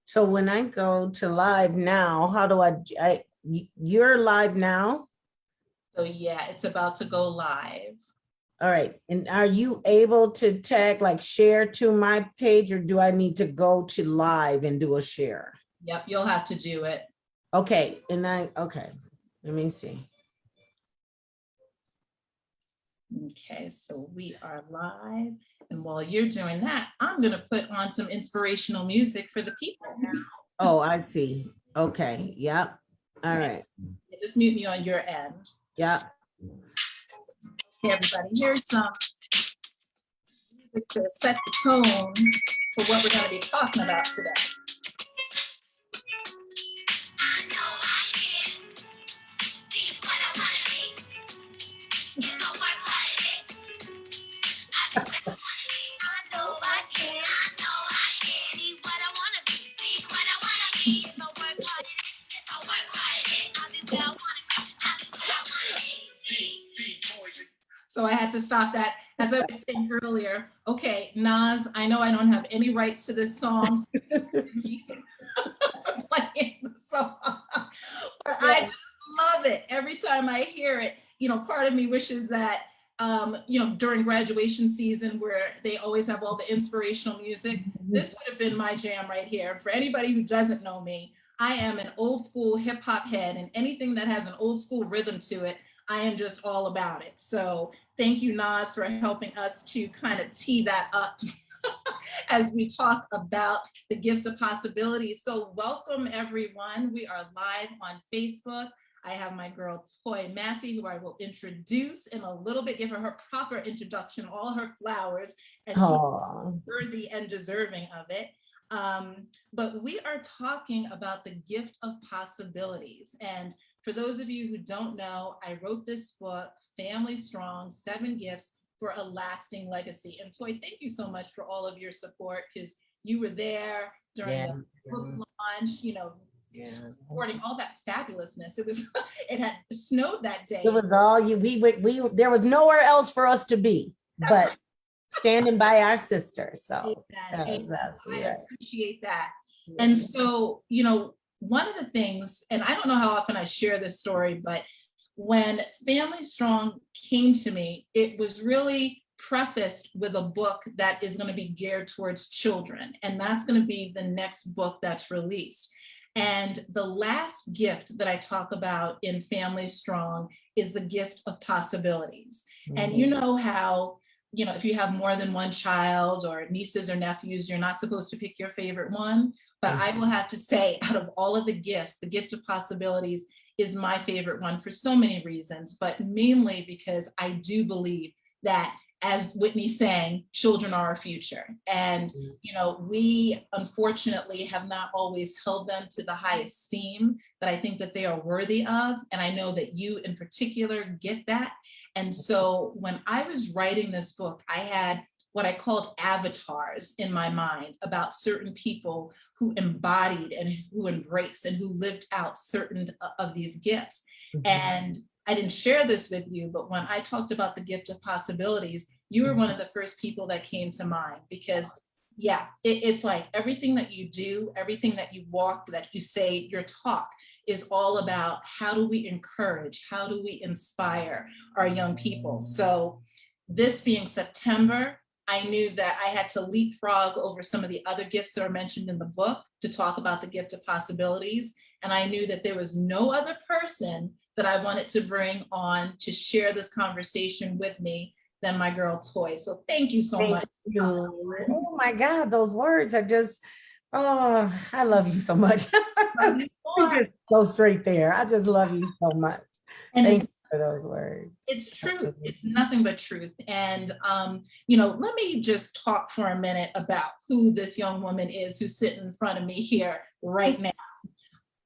So when I go to live now, how do you're live now? So yeah, it's about to go live. All right. And are you able to tag, like share to my page, or do I need to go to live and do a share? Yep, you'll have to do it. Okay. Okay. Let me see. Okay, so we are live. And while you're doing that, I'm going to put on some inspirational music for the people. Oh, I see. Okay. Yep. All right. Just mute me on your end. Yep. Okay, everybody, here's some music to set the tone for what we're going to be talking about today. So I had to stop that. As I was saying earlier, okay, Nas, I know I don't have any rights to this song. So for playing the song. But I love it. Every time I hear it, you know, part of me wishes that, you know, during graduation season where they always have all the inspirational music, this would have been my jam right here. For anybody who doesn't know me, I am an old school hip hop head, and anything that has an old school rhythm to it, I am just all about it. So thank you, Nas, for helping us to kind of tee that up as we talk about the gift of possibilities. So welcome, everyone. We are live on Facebook. I have my girl, Toy Massey, who I will introduce in a little bit, give her her proper introduction, all her flowers, as she's worthy and deserving of it. But we are talking about the gift of possibilities. And for those of you who don't know, I wrote this book, Family Strong, 7 Gifts for a Lasting Legacy. And Toy, thank you so much for all of your support, because you were there during the book launch, you know, supporting all that fabulousness. It was, it had snowed that day. It was all you, there was nowhere else for us to be, but standing by our sister. So I appreciate that. Yeah. And so, you know, one of the things, and I don't know how often I share this story, but when Family Strong came to me, it was really prefaced with a book that is going to be geared towards children. And that's going to be the next book that's released. And the last gift that I talk about in Family Strong is the gift of possibilities. Mm-hmm. And you know how, you know, if you have more than one child or nieces or nephews, you're not supposed to pick your favorite one. But I will have to say, out of all of the gifts, the gift of possibilities is my favorite one for so many reasons, but mainly because I do believe that, as Whitney sang, children are our future. And, you know, we unfortunately have not always held them to the high esteem that I think that they are worthy of. And I know that you in particular get that. And so when I was writing this book, I had what I called avatars in my mind about certain people who embodied and who embraced and who lived out certain of these gifts. Mm-hmm. And I didn't share this with you, but when I talked about the gift of possibilities, you were one of the first people that came to mind, because yeah, it's like everything that you do, everything that you walk, that you say, your talk is all about how do we encourage, how do we inspire our young people. So this being September, I knew that I had to leapfrog over some of the other gifts that are mentioned in the book to talk about the gift of possibilities. And I knew that there was no other person that I wanted to bring on to share this conversation with me than my girl Toy. So thank you so much. Oh my God, those words are just, oh, I love you so much. You just go straight there. I just love you so much. And thank you for those words. It's truth. It's nothing but truth. And, you know, let me just talk for a minute about who this young woman is who's sitting in front of me here right now.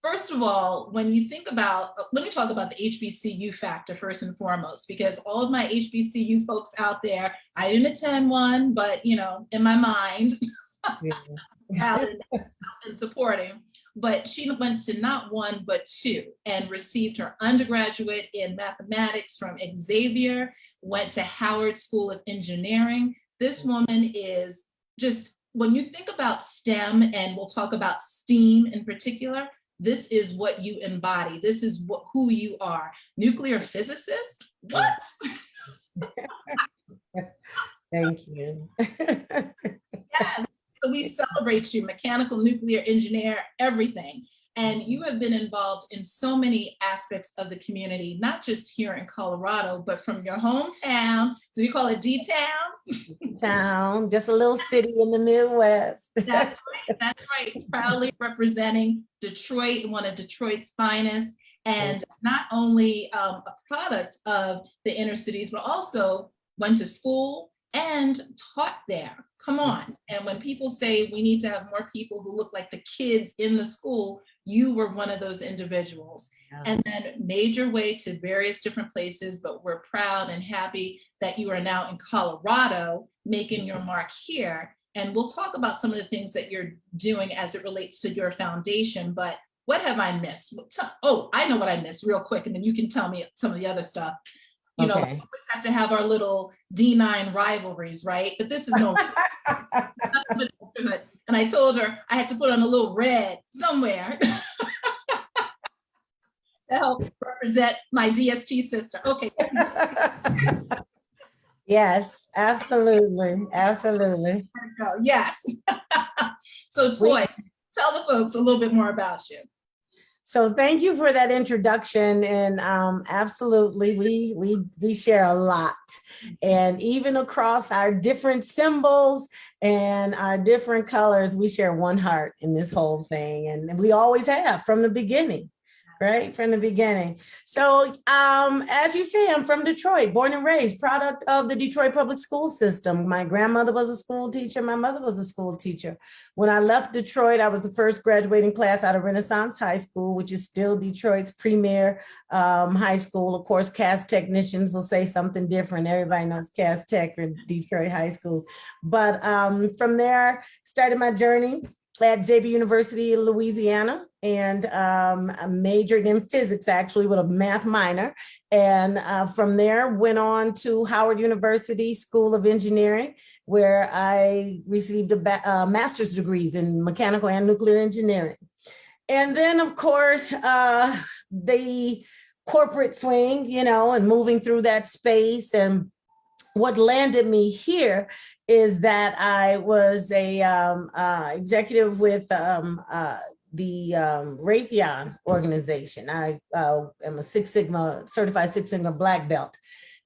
First of all, when you think about, let me talk about the HBCU factor first and foremost, because all of my HBCU folks out there, I didn't attend one, but, you know, in my mind, and supporting. But she went to not one, but 2 and received her undergraduate in mathematics from Xavier, went to Howard School of Engineering. This woman is just when you think about STEM, and we'll talk about STEAM in particular, this is what you embody. This is who you are. Nuclear physicist? What? Thank you. Yes. So we celebrate you, mechanical, nuclear engineer, everything. And you have been involved in so many aspects of the community, not just here in Colorado, but from your hometown. Do you call it D-Town? Town, just a little city in the Midwest. That's right. That's right. Proudly representing Detroit, one of Detroit's finest, and not only a product of the inner cities, but also went to school and taught there. Come on. And when people say we need to have more people who look like the kids in the school, you were one of those individuals. Yeah. And then made your way to various different places, but we're proud and happy that you are now in Colorado making your mark here. And we'll talk about some of the things that you're doing as it relates to your foundation, but what have I missed? Oh, I know what I missed real quick, and then you can tell me some of the other stuff. You know, we always have to have our little D9 rivalries, right? But this is no. And I told her I had to put on a little red somewhere to help represent my DST sister. Okay. Yes, absolutely. Absolutely. Yes. So Toy, tell the folks a little bit more about you. So thank you for that introduction, and absolutely, we share a lot, and even across our different symbols and our different colors, we share one heart in this whole thing, and we always have from the beginning. Right from the beginning. So as you say, I'm from Detroit, born and raised, product of the Detroit public school system. My grandmother was a school teacher. My mother was a school teacher. When I left Detroit, I was the first graduating class out of Renaissance High School, which is still Detroit's premier high school. Of course, Cass technicians will say something different. Everybody knows Cass Tech or Detroit high schools. But from there, started my journey at Xavier University in Louisiana, and I majored in physics, actually, with a math minor. And from there, went on to Howard University School of Engineering, where I received a master's degrees in mechanical and nuclear engineering. And then, of course, the corporate swing, you know, and moving through that space. And what landed me here is that I was a executive with the Raytheon organization. I am a certified Six Sigma black belt.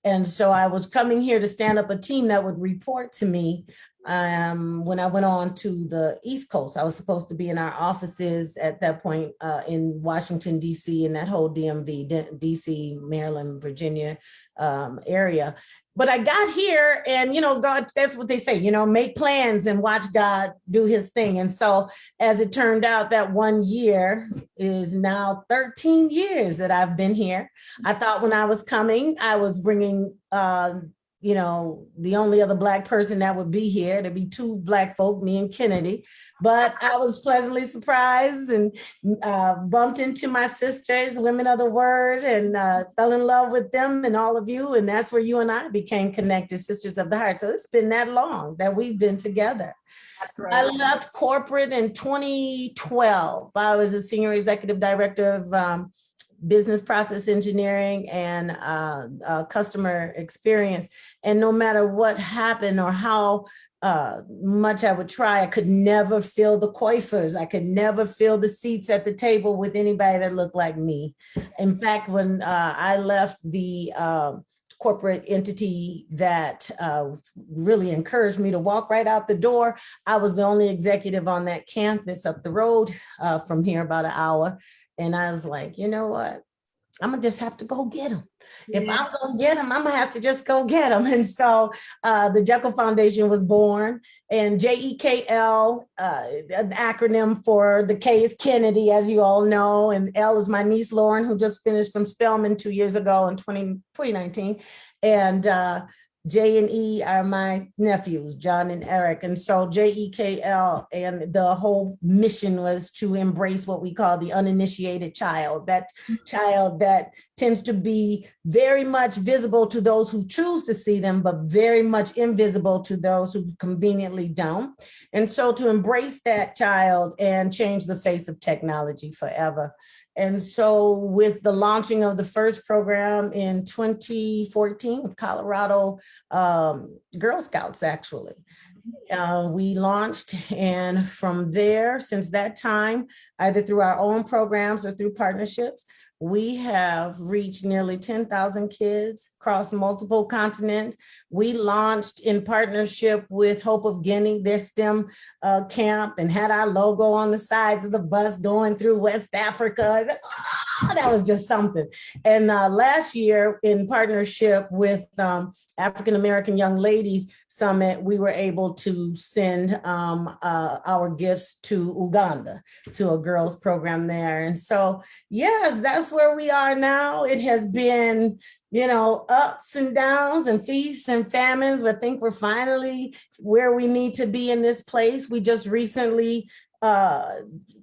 And so I was coming here to stand up a team that would report to me when I went on to the East Coast. I was supposed to be in our offices at that point in Washington, D.C., and that whole DMV, D.C., Maryland, Virginia area. But I got here and, you know, God, that's what they say, you know, make plans and watch God do his thing. And so as it turned out, that 1 year is now 13 years that I've been here. I thought when I was coming, I was bringing, you know, the only other Black person that would be here. There'd be two Black folk, me and Kennedy. But I was pleasantly surprised and bumped into my sisters, women of the word, and fell in love with them and all of you. And that's where you and I became connected, Sisters of the Heart. So it's been that long that we've been together. Right. I left corporate in 2012. I was a senior executive director of business process engineering and customer experience. And no matter what happened or how much I would try, I could never fill the coiffers. I could never fill the seats at the table with anybody that looked like me. In fact, when I left the corporate entity that really encouraged me to walk right out the door, I was the only executive on that campus up the road from here, about an hour. And I was like, you know what? I'm gonna just have to go get them. Yeah. If I'm gonna get them, I'm gonna have to just go get them. And so the Jekyll Foundation was born, and JEKL, an acronym for the K is Kennedy, as you all know, and L is my niece Lauren, who just finished from Spelman 2 years ago in 2019. And J and E are my nephews, John and Eric. And so JEKL, and the whole mission was to embrace what we call the uninitiated child, that child that tends to be very much visible to those who choose to see them, but very much invisible to those who conveniently don't. And so to embrace that child and change the face of technology forever. And so with the launching of the first program in 2014 with Colorado Girl Scouts, actually, we launched, and from there, since that time, either through our own programs or through partnerships, we have reached nearly 10,000 kids across multiple continents. We launched in partnership with Hope of Guinea, their STEM camp, and had our logo on the sides of the bus going through West Africa. That was just something. And last year, in partnership with African American Young Ladies Summit, we were able to send our gifts to Uganda, to a girls program there. And so, yes, that's where we are now. It has been, ups and downs and feasts and famines, but I think we're finally where we need to be in this place. We just recently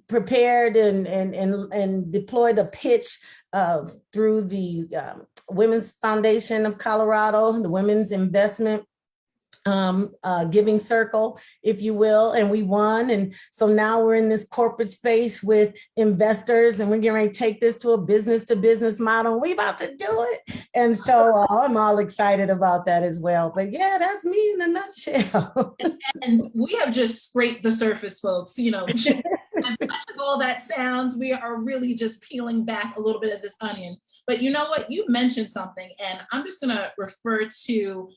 prepared and deployed a pitch through the Women's Foundation of Colorado, the Women's Investment Giving Circle, if you will, and we won. And so now we're in this corporate space with investors, and we're getting ready to take this to a business model. We about to do it. And so I'm all excited about that as well. But yeah, that's me in a nutshell. And we have just scraped the surface, folks. As much as all that sounds, we are really just peeling back a little bit of this onion. But you know what? You mentioned something, and I'm just going to refer to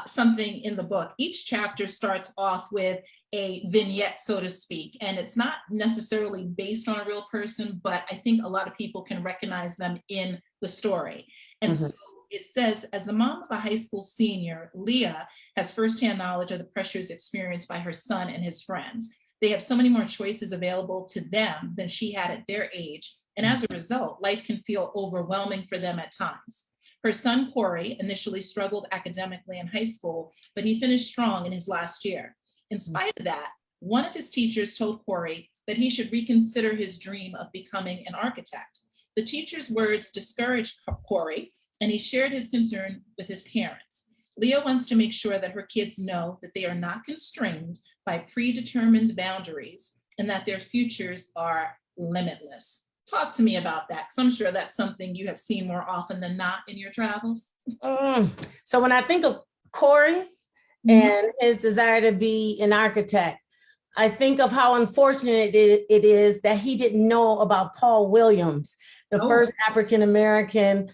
something in the book. Each chapter starts off with a vignette, so to speak, and it's not necessarily based on a real person, but I think a lot of people can recognize them in the story. And so it says, as the mom of a high school senior, Leah has firsthand knowledge of the pressures experienced by her son and his friends. They have so many more choices available to them than she had at their age. And as a result, life can feel overwhelming for them at times. Her son, Corey, initially struggled academically in high school, but he finished strong in his last year. In spite of that, one of his teachers told Corey that he should reconsider his dream of becoming an architect. The teacher's words discouraged Corey, and he shared his concern with his parents. Leah wants to make sure that her kids know that they are not constrained by predetermined boundaries and that their futures are limitless. Talk to me about that, because I'm sure that's something you have seen more often than not in your travels. So when I think of Corey and his desire to be an architect, I think of how unfortunate it is that he didn't know about Paul Williams, the first African-American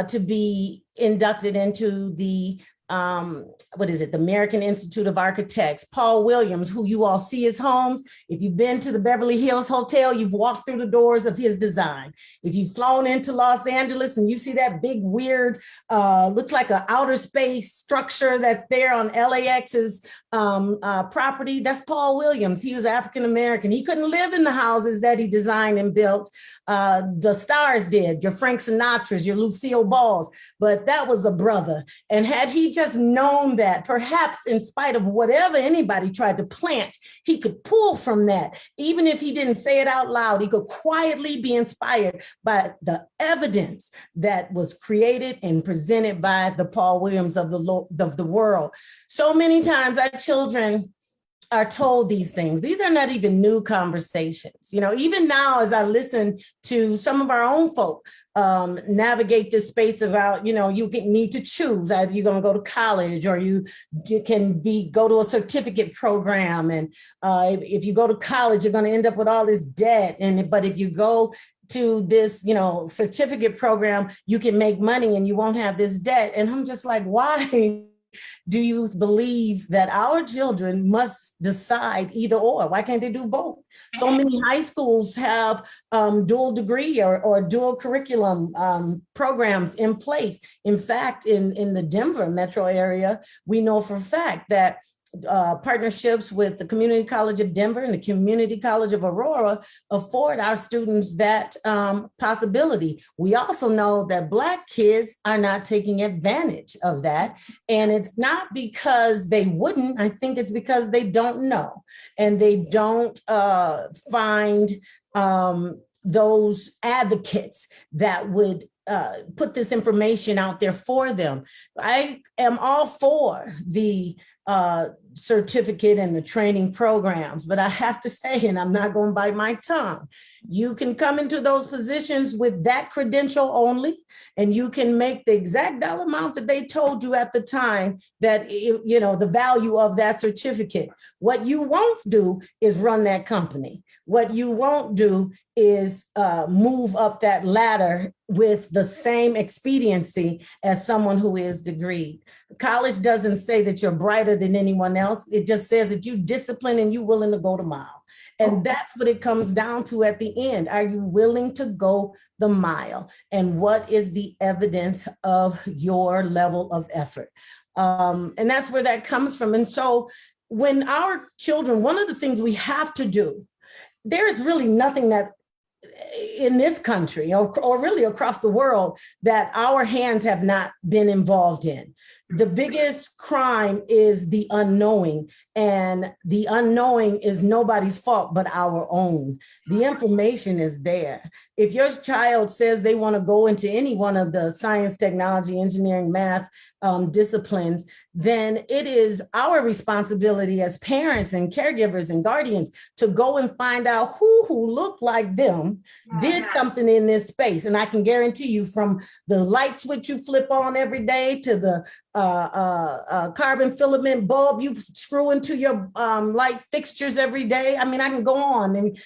to be inducted into the the American Institute of Architects. Paul Williams, who you all see his homes. If you've been to the Beverly Hills Hotel, you've walked through the doors of his design. If you've flown into Los Angeles and you see that big, weird, looks like an outer space structure that's there on LAX's property, that's Paul Williams. He was African-American. He couldn't live in the houses that he designed and built. The stars did, your Frank Sinatras, your Lucille Balls, but that was a brother. And had he just known that, perhaps in spite of whatever anybody tried to plant, he could pull from that. Even if he didn't say it out loud, he could quietly be inspired by the evidence that was created and presented by the Paul Williams of the world. So many times our children are told these things. These are not even new conversations. Even now, as I listen to some of our own folk navigate this space about, you need to choose either you're going to go to college or you can go to a certificate program. And if you go to college, you're going to end up with all this debt. But if you go to this, certificate program, you can make money and you won't have this debt. And I'm just like, why do you believe that our children must decide either or? Why can't they do both? So many high schools have dual degree or dual curriculum programs in place. In fact, in the Denver metro area, we know for a fact that partnerships with the Community College of Denver and the Community College of Aurora afford our students that possibility. We also know that Black kids are not taking advantage of that. And it's not because they wouldn't, I think it's because they don't know and they don't find those advocates that would put this information out there for them. I am all for the certificate and the training programs, but I have to say, and I'm not going to bite my tongue, you can come into those positions with that credential only, and you can make the exact dollar amount that they told you at the time that, you know, the value of that certificate. What you won't do is run that company. What you won't do is move up that ladder with the same expediency as someone who is degreed. College doesn't say that you're brighter than anyone else. It just says that you disciplined and you willing to go the mile. And that's what it comes down to at the end. Are you willing to go the mile? And what is the evidence of your level of effort? And that's where that comes from. And so when our children, one of the things we have to do, there is really nothing that in this country or really across the world that our hands have not been involved in. The biggest crime is the unknowing, and the unknowing is nobody's fault but our own. The information is there. If your child says they want to go into any one of the science, technology, engineering, math disciplines, then it is our responsibility as parents and caregivers and guardians to go and find out who looked like them did something in this space. And I can guarantee you, from the light switch you flip on every day to the carbon filament bulb you screw into your light fixtures every day. I mean, I can go on. And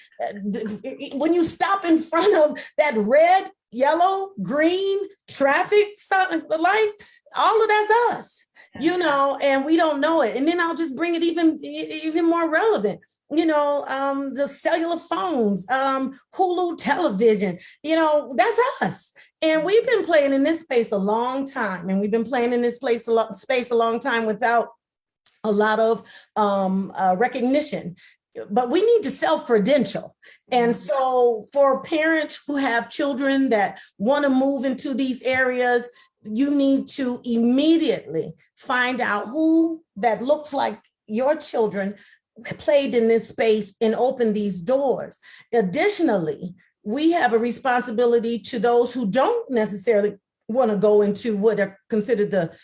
when you stop in front of that red, yellow, green traffic light, all of that's us, you know, and we don't know it. And then I'll just bring it even more relevant, you know, the cellular phones, Hulu television, you know, that's us. And we've been playing in this space a long time, and we've been playing in this space a long time without a lot of recognition. But we need to self-credential. And so for parents who have children that want to move into these areas, you need to immediately find out who that looks like your children played in this space and open these doors. Additionally, we have a responsibility to those who don't necessarily want to go into what are considered the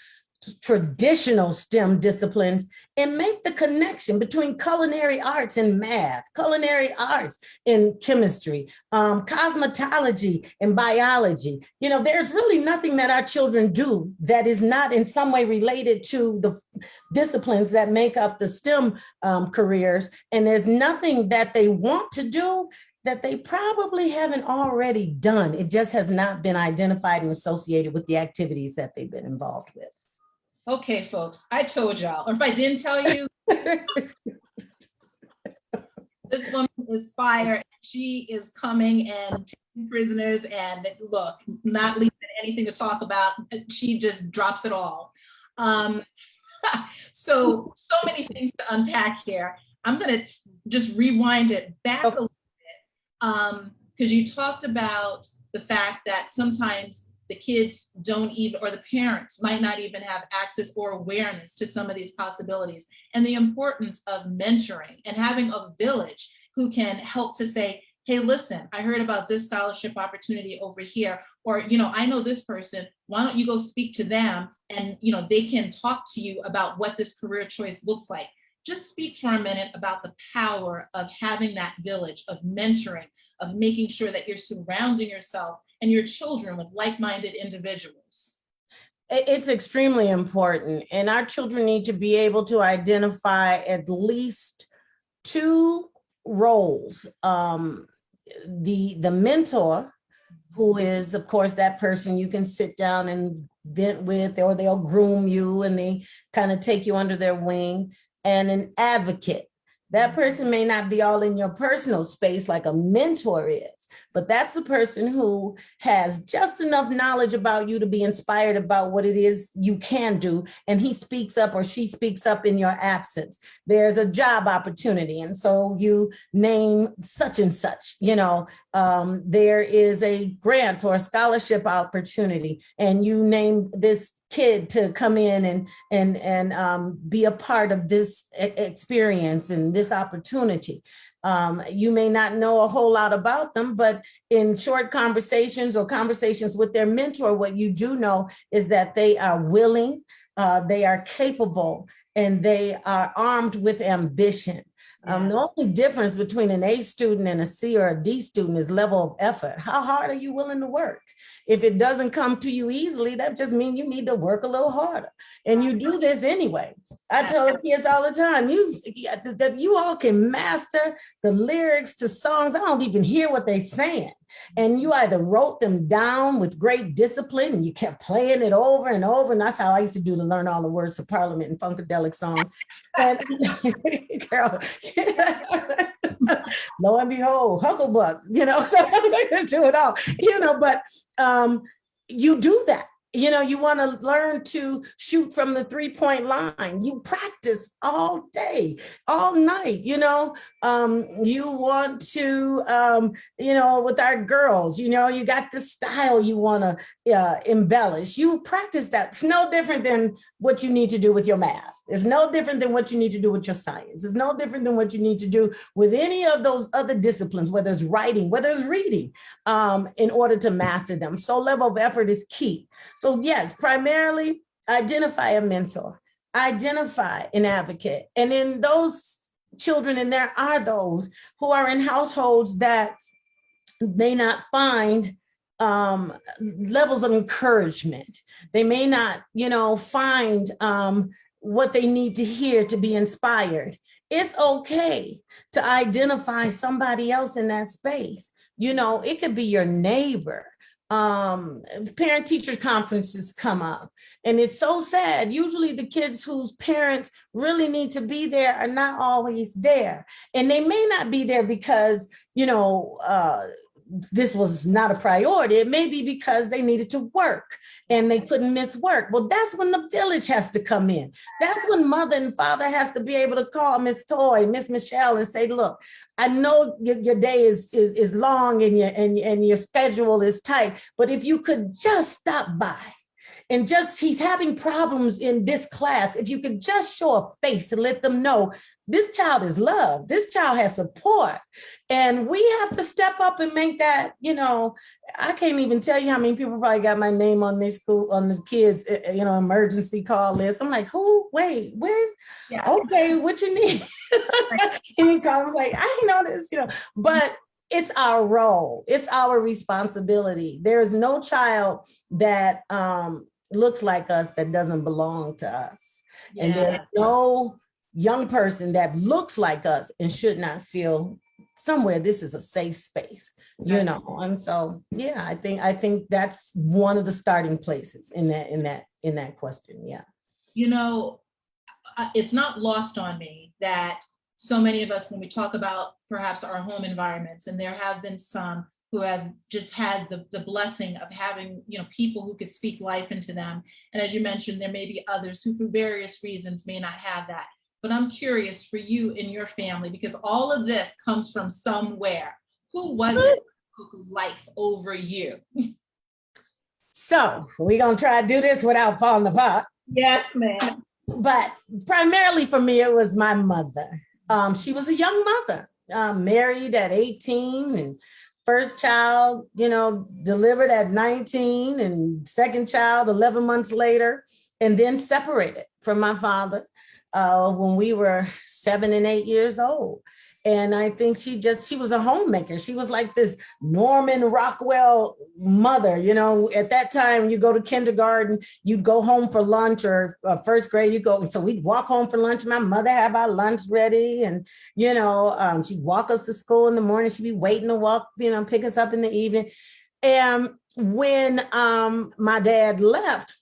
traditional STEM disciplines and make the connection between culinary arts and math, culinary arts and chemistry, cosmetology and biology. You know, there's really nothing that our children do that is not in some way related to the disciplines that make up the STEM careers. And there's nothing that they want to do that they probably haven't already done. It just has not been identified and associated with the activities that they've been involved with. Okay, folks, I told y'all, or if I didn't tell you, this woman is fire. She is coming and taking prisoners, and look, not leaving anything to talk about. She just drops it all. So many things to unpack here. I'm gonna just rewind it back a little bit, because you talked about the fact that sometimes the kids don't even, or the parents might not even have access or awareness to some of these possibilities, and the importance of mentoring and having a village who can help to say, hey, listen, I heard about this scholarship opportunity over here, or, you know, I know this person, why don't you go speak to them, and, you know, they can talk to you about what this career choice looks like. Just speak for a minute about the power of having that village, of mentoring, of making sure that you're surrounding yourself and your children with like-minded individuals. It's extremely important. And our children need to be able to identify at least two roles. The mentor, who is, of course, that person you can sit down and vent with, or they'll groom you and they kind of take you under their wing, and an advocate That person may not be all in your personal space like a mentor is, but that's the person who has just enough knowledge about you to be inspired about what it is you can do. And he speaks up or she speaks up in your absence. There's a job opportunity. And so you name such and such, there is a grant or a scholarship opportunity, and you name this kid to come in and be a part of this experience and this opportunity. You may not know a whole lot about them, but in short conversations or conversations with their mentor, what you do know is that they are willing, they are capable, and they are armed with ambition. The only difference between an A student and a C or a D student is level of effort. How hard are you willing to work? If it doesn't come to you easily, that just means you need to work a little harder. And you do this anyway. I tell the kids all the time, you all can master the lyrics to songs. I don't even hear what they're saying. And you either wrote them down with great discipline and you kept playing it over and over. And that's how I used to do to learn all the words to Parliament and Funkadelic songs. And girl, lo and behold, Hucklebuck, so I'm going to do it all, but you do that. You want to learn to shoot from the 3-point line. You practice all day, all night, you want to, with our girls, you got the style you want to embellish. You practice that. It's no different than what you need to do with your math. It's no different than what you need to do with your science. It's no different than what you need to do with any of those other disciplines, whether it's writing, whether it's reading, in order to master them. So level of effort is key. So yes, primarily identify a mentor, identify an advocate. And in those children, and there are those who are in households that may not find levels of encouragement. They may not, find what they need to hear to be inspired. It's okay to identify somebody else in that space. It could be your neighbor. Parent teacher conferences come up, and it's so sad. Usually the kids whose parents really need to be there are not always there. And they may not be there because, this was not a priority. It may be because they needed to work and they couldn't miss work. Well, that's when the village has to come in. That's when mother and father has to be able to call Miss Toy, Miss Michelle, and say, look, I know your day is long and your schedule is tight, but if you could just stop by and he's having problems in this class. If you could just show a face and let them know this child is loved, this child has support. And we have to step up and make that, I can't even tell you how many people probably got my name on their school, on the kids, emergency call list. I'm like, who? Wait, when? Yeah. Okay, what you need? And he comes like, I know this, but it's our role. It's our responsibility. There is no child that looks like us that doesn't belong to us. Yeah. And there's no young person that looks like us and should not feel somewhere this is a safe space, And so, yeah, I think that's one of the starting places in that question. Yeah. It's not lost on me that so many of us, when we talk about perhaps our home environments, and there have been some who have just had the blessing of having, people who could speak life into them. And as you mentioned, there may be others who for various reasons may not have that. But I'm curious for you and your family, because all of this comes from somewhere. Who was it who took life over you? So we're going to try to do this without falling apart. Yes, ma'am. But primarily for me, it was my mother. She was a young mother, married at 18 and first child, delivered at 19 and second child 11 months later, and then separated from my father when we were 7 and 8 years old. And I think she was a homemaker. She was like this Norman Rockwell mother, at that time you go to kindergarten, you'd go home for lunch, or first grade, so we'd walk home for lunch. My mother had our lunch ready, and, she'd walk us to school in the morning. She'd be waiting to walk, pick us up in the evening. And when my dad left,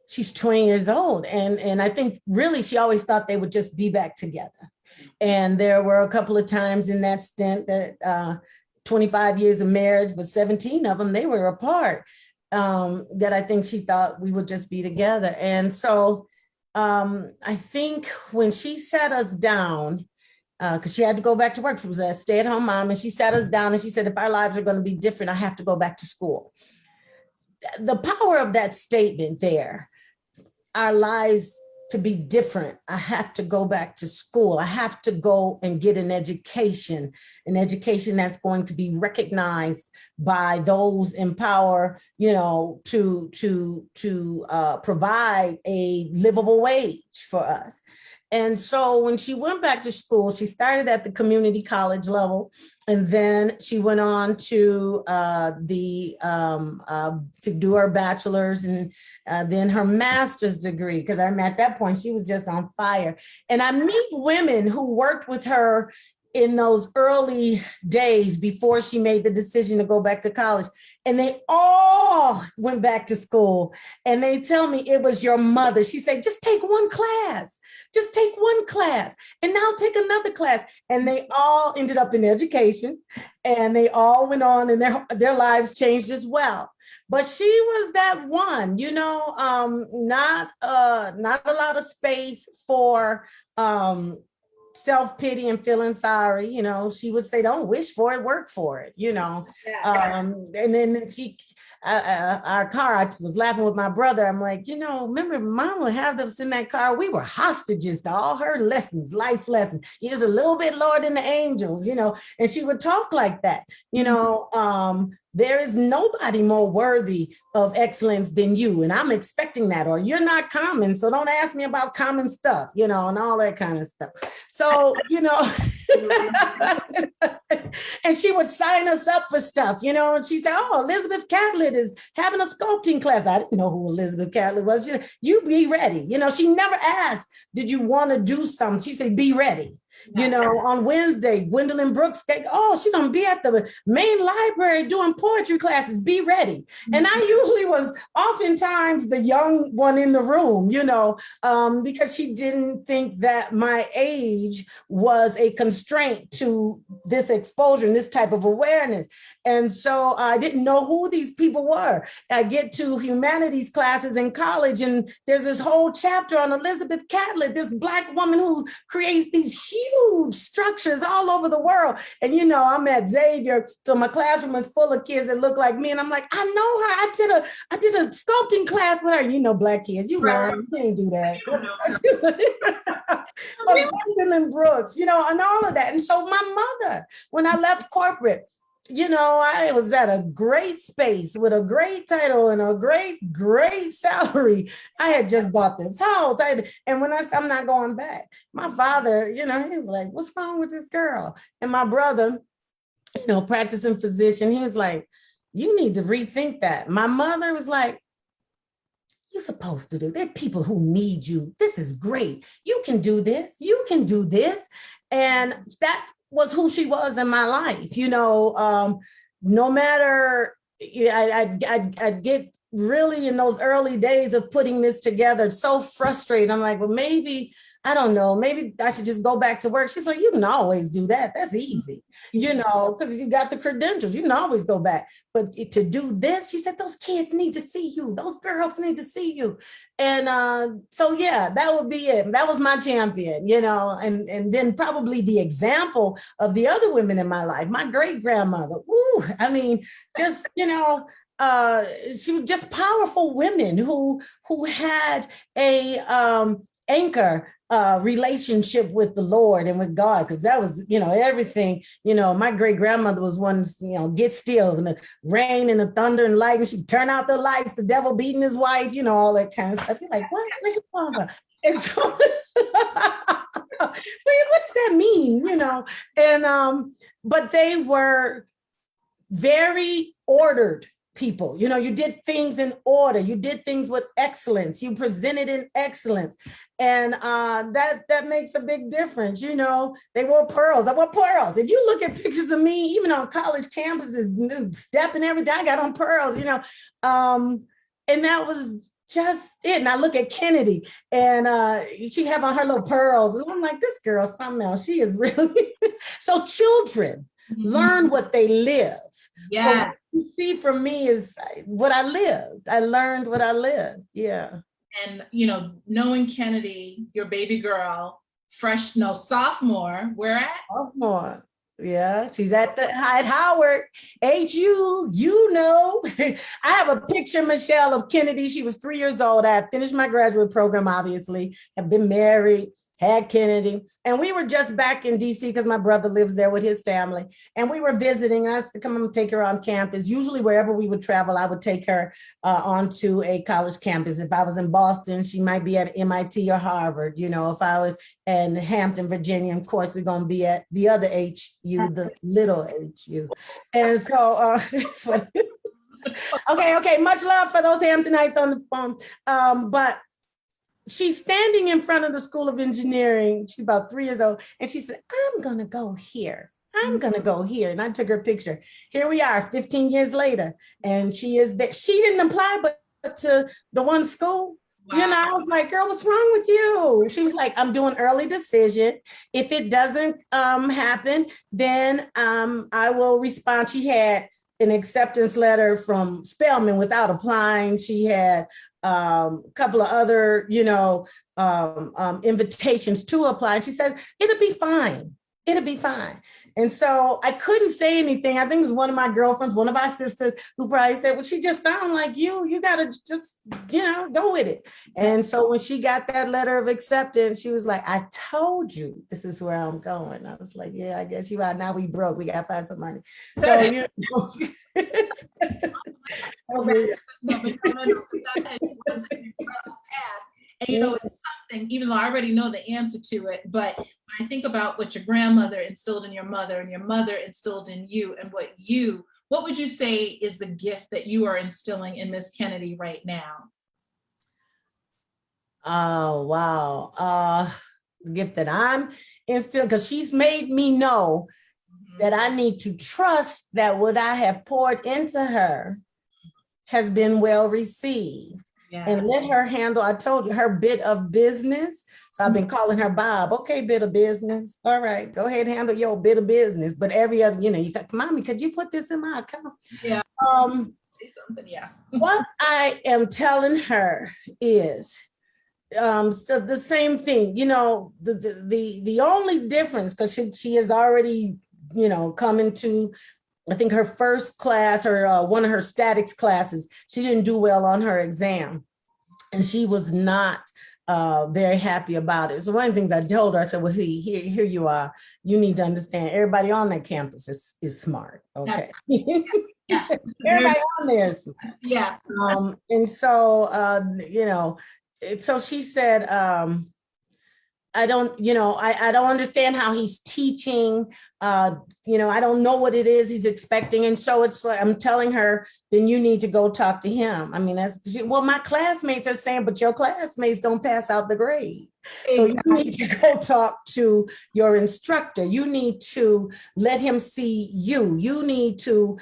she's 20 years old. And I think really she always thought they would just be back together. And there were a couple of times in that stint that 25 years of marriage, but 17 of them, they were apart, that I think she thought we would just be together. And so I think when she sat us down, because she had to go back to work, she was a stay-at-home mom, and she sat us down and she said, if our lives are going to be different, I have to go back to school. The power of that statement there, our lives to be different, I have to go back to school. I have to go and get an education that's going to be recognized by those in power, you know, to provide a livable wage for us. And so when she went back to school, she started at the community college level, and then she went on to do her bachelor's and then her master's degree, because at that point she was just on fire. And I meet women who worked with her in those early days before she made the decision to go back to college. And they all went back to school. And they tell me it was your mother. She said, just take one class. Just take one class. And now take another class. And they all ended up in education. And they all went on and their lives changed as well. But she was that one, you know, not a lot of space for self-pity and feeling sorry. You know, she would say, don't wish for it, work for it, you know. Yeah. And then our car, I was laughing with my brother. I'm like, you know, remember mom would have us in that car. We were hostages to all her lessons, life lessons. You're just a little bit lower than the angels, you know, and she would talk like that, you know. There is nobody more worthy of excellence than you. And I'm expecting that, or you're not common. So don't ask me about common stuff, you know, and all that kind of stuff. So, you know, and she would sign us up for stuff, you know, and she said, oh, Elizabeth Catlett is having a sculpting class. I didn't know who Elizabeth Catlett was. You be ready. You know, she never asked, did you want to do something? She said, be ready. You know, on Wednesday, Gwendolyn Brooks, she's going to be at the main library doing poetry classes. Be ready. And I usually was oftentimes the young one in the room, you know, because she didn't think that my age was a constraint to this exposure and this type of awareness. And so I didn't know who these people were. I get to humanities classes in college, and there's this whole chapter on Elizabeth Catlett, this Black woman who creates these huge structures all over the world. And, you know, I'm at Xavier, so my classroom is full of kids that look like me. And I'm like, I know her. I did a sculpting class with her. You know, Black kids, you learn, you can't do that. Gwendolyn Brooks, you know, and all of that. And so my mother, when I left corporate, you know, I was at a great space with a great title and a great salary. I had just bought this house. And when I said, I'm not going back, my father, you know, he's like, what's wrong with this girl? And my brother, you know, practicing physician, he was like, you need to rethink that. My mother was like, you're supposed to do. There are people who need you. This is great. You can do this. You can do this. And that was who she was in my life, you know. No matter, I'd get really in those early days of putting this together, so frustrated. I'm like, well, maybe, I don't know, maybe I should just go back to work. She's like, you can always do that. That's easy, you know, because you got the credentials. You can always go back. But to do this, she said, those kids need to see you. Those girls need to see you. And so, yeah, that would be it. That was my champion, you know, and then probably the example of the other women in my life, my great grandmother. Ooh, I mean, just, you know, she was just powerful women who had a anchor relationship with the Lord and with God, because that was, you know, everything. You know, my great grandmother was one, you know, get still, and the rain and the thunder and lightning, she'd turn out the lights, the devil beating his wife, you know, all that kind of stuff. You're like, what's she talking about? And so, what does that mean? You know, and but they were very ordered people. You know, you did things in order. You did things with excellence. You presented in excellence. And that makes a big difference. You know, they wore pearls. I wore pearls. If you look at pictures of me, even on college campuses, step and everything, I got on pearls, you know. And that was just it. And I look at Kennedy and she have on her little pearls. And I'm like, this girl, something else. She is really, so children learn what they live. So Yeah. what you see from me is what I lived. I learned what I lived. Yeah. And, knowing Kennedy, your baby girl, sophomore, where at? Sophomore. Yeah, she's at Howard, HU, I have a picture, Michelle, of Kennedy. She was 3 years old. I had finished my graduate program, obviously, have been married, had Kennedy. And we were just back in DC because my brother lives there with his family. And we were visiting us to come and take her on campus. Usually wherever we would travel, I would take her onto a college campus. If I was in Boston, she might be at MIT or Harvard. If I was in Hampton, Virginia, of course, we're going to be at the other HU, the little HU. And so, okay, much love for those Hamptonites on the phone. But she's standing in front of the School of Engineering. She's about 3 years old. And she said, I'm going to go here. I'm going to go here. And I took her picture. Here we are 15 years later. And she is there. She didn't apply, but to the one school. Wow. I was like, girl, what's wrong with you? She was like, I'm doing early decision. If it doesn't happen, then I will respond. She had an acceptance letter from Spelman without applying. She had a couple of other, invitations to apply. And she said, it'll be fine. It'll be fine. And so I couldn't say anything. I think it was one of my girlfriends, one of our sisters, who probably said, well, she just sounded like you got to just, go with it. And so when she got that letter of acceptance, she was like, I told you this is where I'm going. I was like, yeah, I guess you are. Now we broke. We got to find some money. So, And it's something, even though I already know the answer to it, but when I think about what your grandmother instilled in your mother and your mother instilled in you, and what would you say is the gift that you are instilling in Miss Kennedy right now? Oh, wow. The gift that I'm instilling, because she's made me know that I need to trust that what I have poured into her has been well received. Yeah. And let her handle, I told you, her bit of business. So I've been calling her Bob. Okay, bit of business. All right, go ahead, handle your bit of business. But every other, you got, Mommy, could you put this in my account? Yeah. Yeah. What I am telling her is so the same thing, the only difference, because she has already, come into, I think, her first class or one of her statics classes. She didn't do well on her exam, and she was not very happy about it. So one of the things I told her, I said, well, here you are. You need to understand everybody on that campus is smart. Okay. Yes. Everybody on there is smart. Yeah. And so, so she said, I don't understand how he's teaching. I don't know what it is he's expecting. And so it's like, I'm telling her, then you need to go talk to him. I mean, my classmates are saying, but your classmates don't pass out the grade. So you need to go talk to your instructor. You need to let him see you. You need to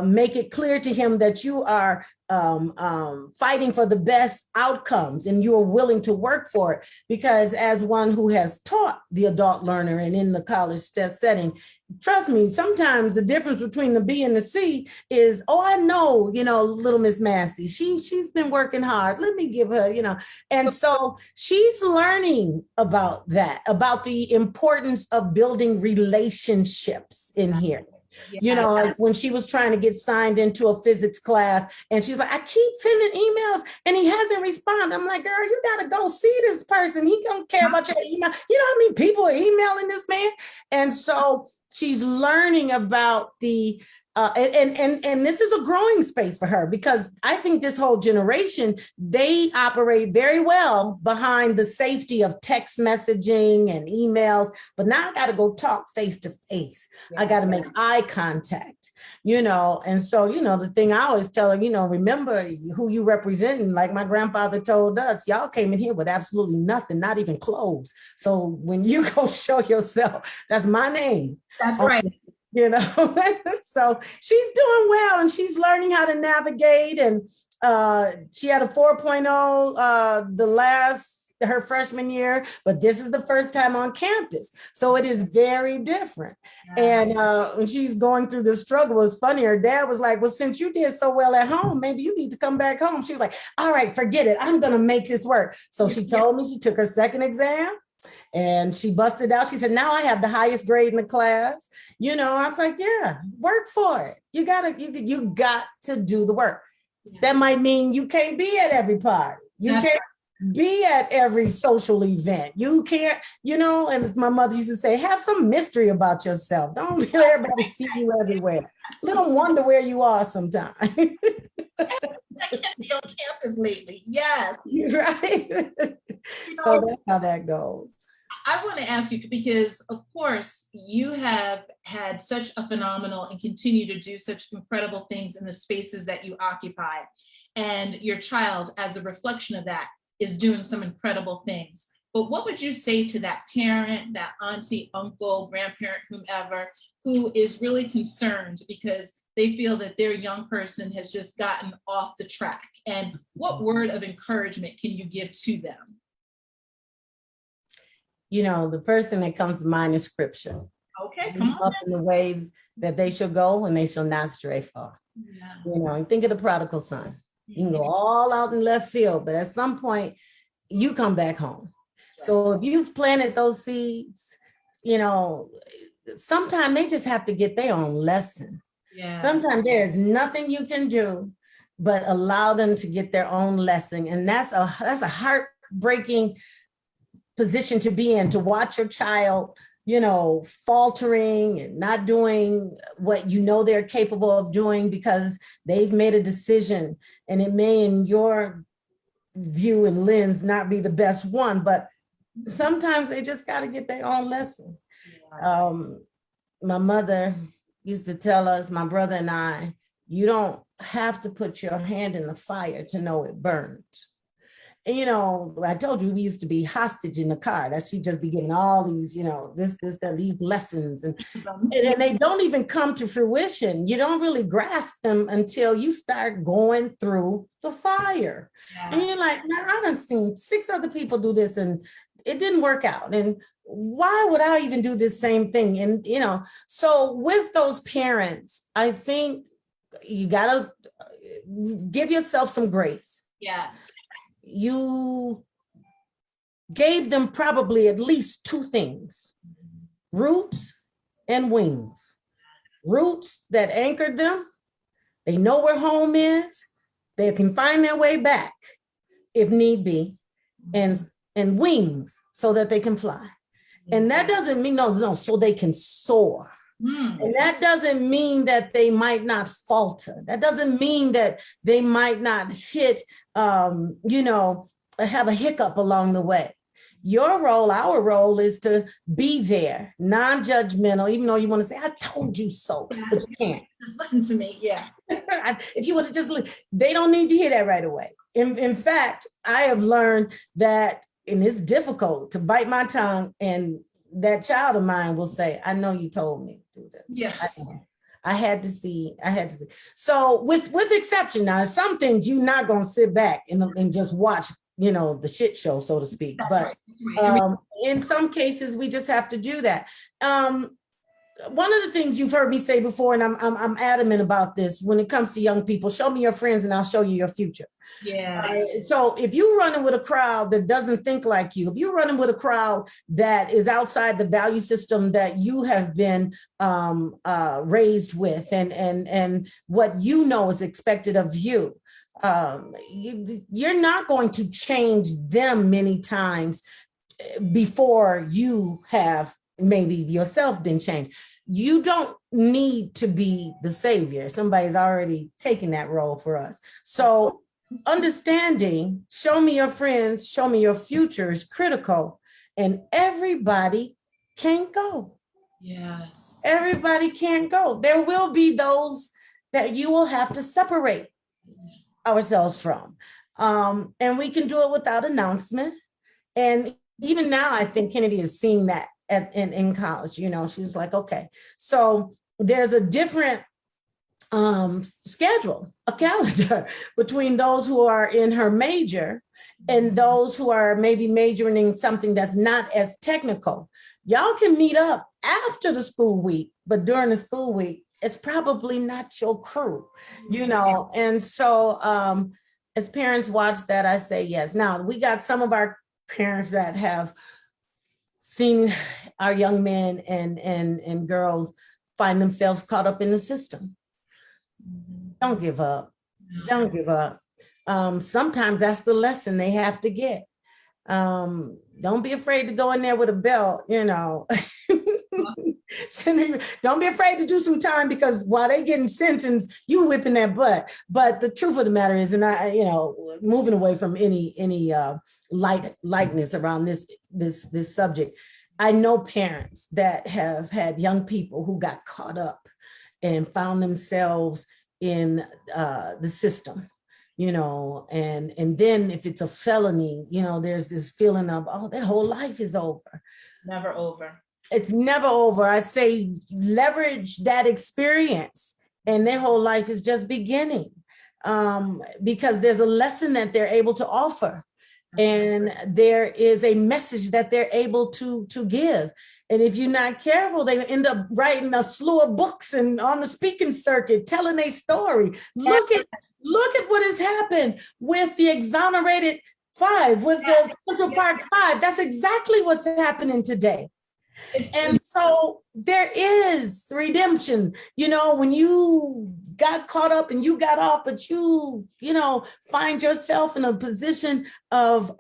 make it clear to him that you are fighting for the best outcomes and you are willing to work for it. Because as one who has taught the adult learner and in the college setting, trust me, sometimes the difference between the B and the C is, I know, little Miss Massey, she's been working hard. Let me give her, and so she's learning about that, about the importance of building relationships in here. Yeah. Like when she was trying to get signed into a physics class and she's like, I keep sending emails and he hasn't responded. I'm like, girl, you got to go see this person. He don't care about your email. You know how many people are emailing this man? And so she's learning about the and this is a growing space for her, because I think this whole generation, they operate very well behind the safety of text messaging and emails. But now I got to go talk face to face. I got to make eye contact, and so, the thing I always tell her, remember who you represent. Like my grandfather told us, y'all came in here with absolutely nothing, not even clothes. So when you go show yourself, that's my name. That's right. So she's doing well and she's learning how to navigate. And She had a 4.0 her freshman year, but this is the first time on campus. So it is very different. And when she's going through the struggle, it's funny. Her dad was like, well, since you did so well at home, maybe you need to come back home. She was like, all right, forget it. I'm going to make this work. So she told me she took her second exam and she busted out. She said, now I have the highest grade in the class. You know, I was like, yeah, work for it. You got to do the work. That might mean you can't be at every party. You can't be at every social event. You can't, you know, and my mother used to say, have some mystery about yourself. Don't let everybody see you everywhere. Little wonder where you are sometimes. I can't be on campus lately. Yes. Right. You So know, that's how that goes. I want to ask you, because of course you have had such a phenomenal and continue to do such incredible things in the spaces that you occupy. And your child, as a reflection of that, is doing some incredible things. But what would you say to that parent, that auntie, uncle, grandparent, whomever, who is really concerned because they feel that their young person has just gotten off the track? And what word of encouragement can you give to them? You know, the first thing that comes to mind is scripture. Okay, come on. Up in the way that they shall go and they shall not stray far. Yes. You know, think of the prodigal son. You can go all out in left field, but at some point you come back home. So if you've planted those seeds, you know, sometimes they just have to get their own lesson. Yeah. Sometimes there's nothing you can do but allow them to get their own lesson. And that's a heartbreaking position to be in, to watch your child, you know, faltering and not doing what you know they're capable of doing because they've made a decision, and it may in your view and lens not be the best one, but sometimes they just got to get their own lesson. My mother used to tell us, my brother and I, you don't have to put your hand in the fire to know it burns. And, you know, I told you we used to be hostage in the car, that she'd just be getting all these, you know, these lessons, and they don't even come to fruition. You don't really grasp them until you start going through the fire. Yeah. And you're like, now I done seen 6 other people do this and it didn't work out. And why would I even do this same thing? And, you know, so with those parents, I think you gotta give yourself some grace. Yeah. You gave them probably at least 2 things: roots and wings. Roots that anchored them. They know where home is. They can find their way back if need be, and wings so that they can fly. And that doesn't mean, no, so they can soar. And that doesn't mean that they might not falter. That doesn't mean that they might not hit, you know, have a hiccup along the way. Your role, our role, is to be there, non-judgmental, even though you want to say, I told you so, but you can't. Just listen to me, yeah. If you would have just listened, they don't need to hear that right away. In fact, I have learned that, and it's difficult to bite my tongue, and that child of mine will say, I know you told me to do this. Yeah. I had to see. So with exception, now, some things you're not going to sit back and just watch, you know, the shit show, so to speak. That's but in some cases, we just have to do that. One of the things you've heard me say before, and I'm adamant about this when it comes to young people: show me your friends and I'll show you your future. Yeah. So if you're running with a crowd that doesn't think like you, if you're running with a crowd that is outside the value system that you have been raised with, and what you know is expected of you, you're not going to change them many times before you have maybe yourself been changed. You don't need to be the savior. Somebody's already taken that role for us. So understanding, show me your friends, show me your future is critical, and everybody can't go. Yes. Everybody can't go. There will be those that you will have to separate ourselves from. And we can do it without announcement. And even now, I think Kennedy is seeing that in college. You know, she's like, okay, so there's a different schedule, a calendar between those who are in her major and those who are maybe majoring in something that's not as technical. Y'all can meet up after the school week, but during the school week, it's probably not your crew, you know? And so as parents watch that, I say yes. Now, we got some of our parents that have seen our young men and girls find themselves caught up in the system. Don't give up. Don't give up. Sometimes that's the lesson they have to get. Don't be afraid to go in there with a belt, you know. Don't be afraid to do some time, because while they getting sentenced, you whipping that butt. But the truth of the matter is, and I, you know, moving away from any lightness around this subject, I know parents that have had young people who got caught up and found themselves in the system, you know, and then if it's a felony, you know, there's this feeling of, oh, their whole life is over. Never over. It's never over. I say leverage that experience and their whole life is just beginning, because there's a lesson that they're able to offer. And there is a message that they're able to give. And if you're not careful, they end up writing a slew of books and on the speaking circuit, telling a story. Look at what has happened with the exonerated 5, with the Central Park 5. That's exactly what's happening today. And so there is redemption, you know, when you got caught up and you got off, but you know, find yourself in a position of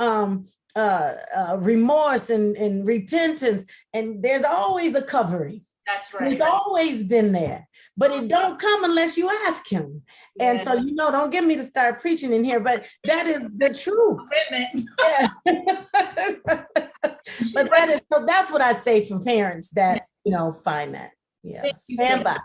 remorse and repentance. And there's always a covering. That's right. It's always been there, but it don't come unless you ask him. And so, you know, don't get me to start preaching in here, but that is the truth. Yeah. But that is, so that's what I say for parents that, you know, find that. Yeah. Stand by.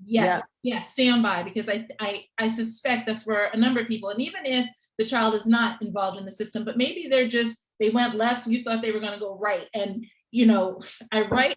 Yes. Yeah. Yes. Stand by, because I suspect that for a number of people, and even if the child is not involved in the system, but maybe they went left, you thought they were going to go right. And, you know, I write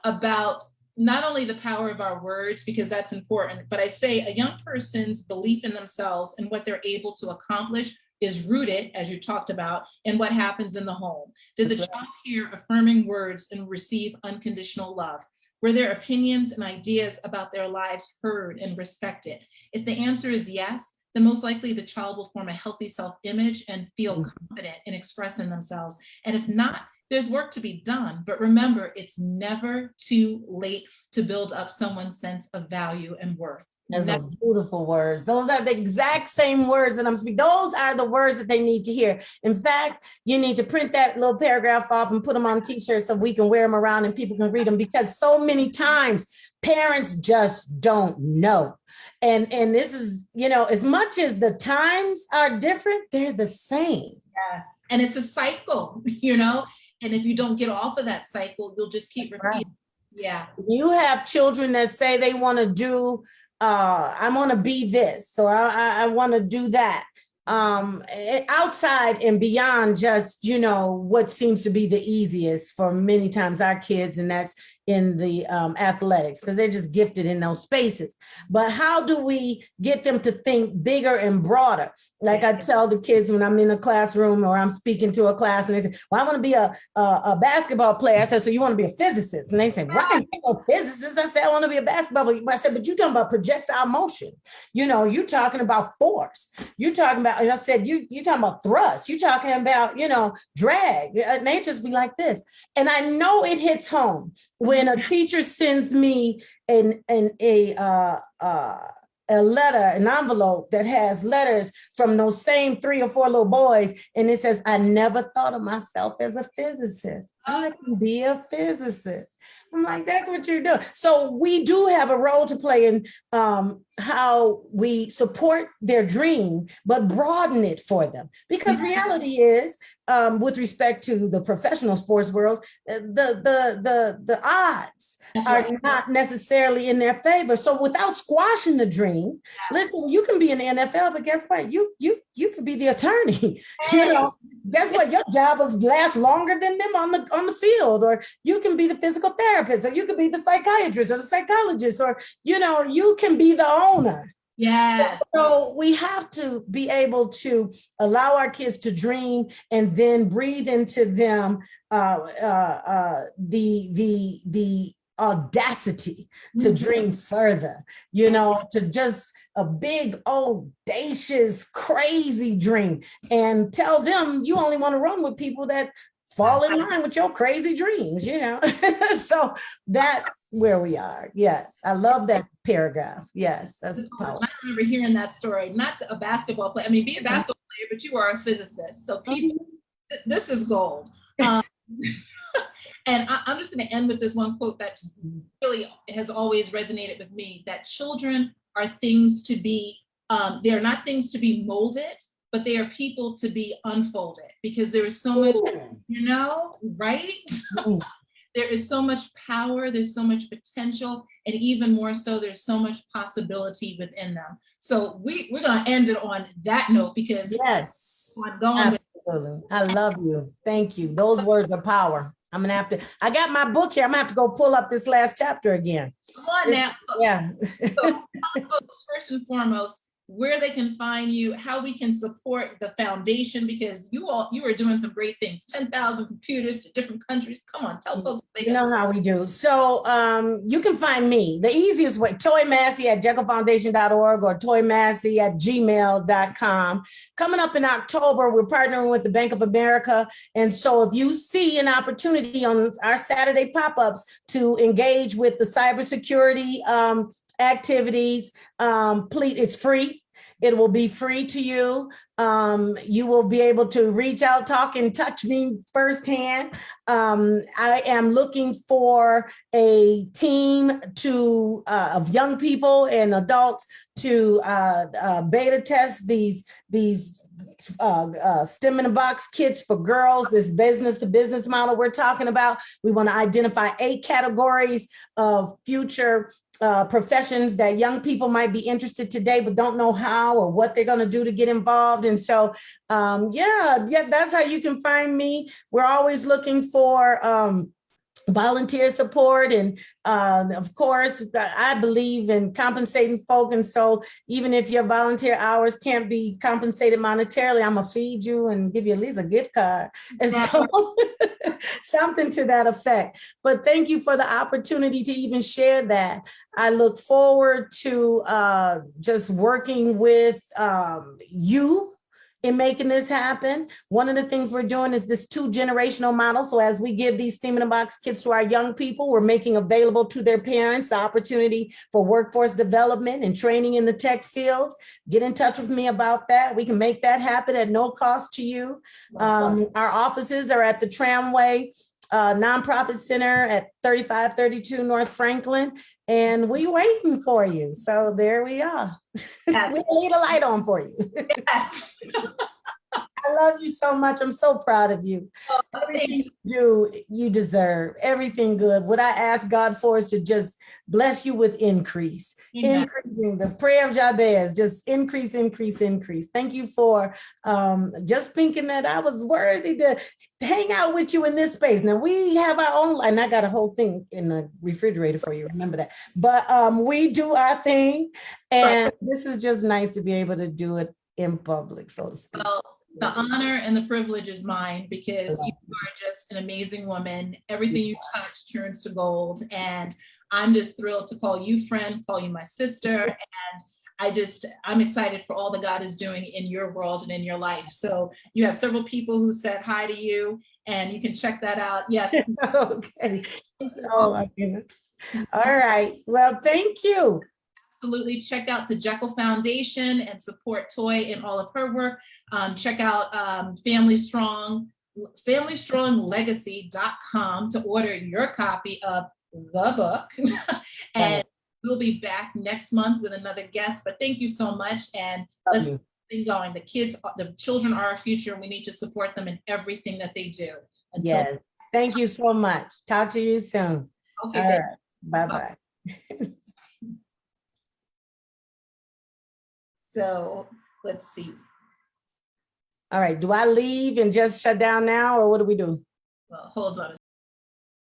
about not only the power of our words, because that's important, but I say a young person's belief in themselves and what they're able to accomplish is rooted, as you talked about, in what happens in the home. Did the child hear affirming words and receive unconditional love? Were their opinions and ideas about their lives heard and respected? If the answer is yes, then most likely the child will form a healthy self-image and feel confident in expressing themselves. And if not, there's work to be done, but remember, it's never too late to build up someone's sense of value and worth. Those are beautiful words. Those are the exact same words that I'm speaking. Those are the words that they need to hear. In fact, you need to print that little paragraph off and put them on t-shirts so we can wear them around and people can read them, because so many times parents just don't know. And this is, you know, as much as the times are different, they're the same. Yes. And it's a cycle, you know, and if you don't get off of that cycle, you'll just keep repeating. Yeah. You have children that say they want to do, I want to be this, or I want to do that. Outside and beyond just, you know, what seems to be the easiest for many times our kids, and that's in the athletics, because they're just gifted in those spaces. But how do we get them to think bigger and broader? Like I tell the kids when I'm in a classroom or I'm speaking to a class and they say, well, I want to be a basketball player. I said, so you want to be a physicist? And they say, well, I ain't no physicist. I said, I want to be a basketball player. I said, but you're talking about projectile motion. You know, you're talking about force. You're talking about, I said, you're talking about thrust. You're talking about, you know, drag. And they just be like this. And I know it hits home when a teacher sends me a letter, an envelope that has letters from those same 3 or 4 little boys, and it says, I never thought of myself as a physicist. I can be a physicist. I'm like, that's what you're doing. So we do have a role to play in how we support their dream, but broaden it for them. Because reality is, with respect to the professional sports world, the odds are not necessarily in their favor. So without squashing the dream, listen, you can be in the NFL, but guess what? You could be the attorney. You know, guess what? Your job will last longer than them on on the field, or you can be the physical therapist, or you can be the psychiatrist or the psychologist, or, you can be the owner. Yes. So we have to be able to allow our kids to dream and then breathe into them the audacity to dream further, to just a big, audacious, crazy dream, and tell them you only want to run with people that fall in line with your crazy dreams, So that's where we are. Yes, I love that paragraph. Yes, that's powerful. I remember hearing that story, not a basketball player. I mean, be a basketball player, but you are a physicist. So people, this is gold. And I'm just going to end with this one quote that really has always resonated with me, that children are things to be, they're not things to be molded, but they are people to be unfolded, because there is so much, right? There is so much power, there's so much potential, and even more so, there's so much possibility within them. So we're going to end it on that note, because yes, I'm going absolutely. I love you. Thank you. Those words are power. I'm going to have to, I got my book here. I'm going to have to go pull up this last chapter again. Come on now. Yeah. So, folks, first and foremost, where they can find you, how we can support the foundation, because you are doing some great things. 10,000 computers to different countries. Come on, tell folks. You know how we do. So you can find me the easiest way, Toy Massey at jekyllfoundation.org or toymassey at gmail.com. Coming up in October, we're partnering with the Bank of America. And so if you see an opportunity on our Saturday pop-ups to engage with the cybersecurity activities, please, it's free. It will be free to you. You will be able to reach out, talk, and touch me firsthand. I am looking for a team of young people and adults to beta test these STEM in a Box kits for girls, this business to business model we're talking about. We want to identify 8 categories of future professions that young people might be interested today, but don't know how or what they're going to do to get involved. And so, that's how you can find me. We're always looking for volunteer support. And of course, I believe in compensating folk. And so even if your volunteer hours can't be compensated monetarily, I'm gonna feed you and give you at least a gift card. And so something to that effect. But thank you for the opportunity to even share that. I look forward to just working with you in making this happen. One of the things we're doing is this 2-generational model. So as we give these STEM in a Box kits to our young people, we're making available to their parents the opportunity for workforce development and training in the tech fields. Get in touch with me about that. We can make that happen at no cost to you. Our offices are at the Tramway Nonprofit Center at 3532 North Franklin, and we waiting for you. So there we are. Yes. We need a light on for you. Yes. I love you so much. I'm so proud of you. Everything you do, you deserve. Everything good. What I ask God for is to just bless you with increase. Amen. Increasing, the prayer of Jabez, just increase, increase, increase. Thank you for just thinking that I was worthy to hang out with you in this space. Now we have our own, and I got a whole thing in the refrigerator for you. Remember that. But we do our thing. And this is just nice to be able to do it in public, so to speak. Well, the honor and the privilege is mine, because you are just an amazing woman. Everything you touch turns to gold. And I'm just thrilled to call you friend, call you my sister. And I'm excited for all that God is doing in your world and in your life. So you have several people who said hi to you, and you can check that out. Yes. Okay. Oh my goodness. All right. Well, thank you. Absolutely. Check out the Jekyll Foundation and support Toy in all of her work. Check out FamilyStrongLegacy.com to order your copy of the book. And we'll be back next month with another guest. But thank you so much. And let's keep it going. The children are our future, and we need to support them in everything that they do. Yes. Thank you so much. Talk to you soon. Okay. All right. Bye-bye. So let's see. All right. Do I leave and just shut down now, or what do we do? Well, hold on.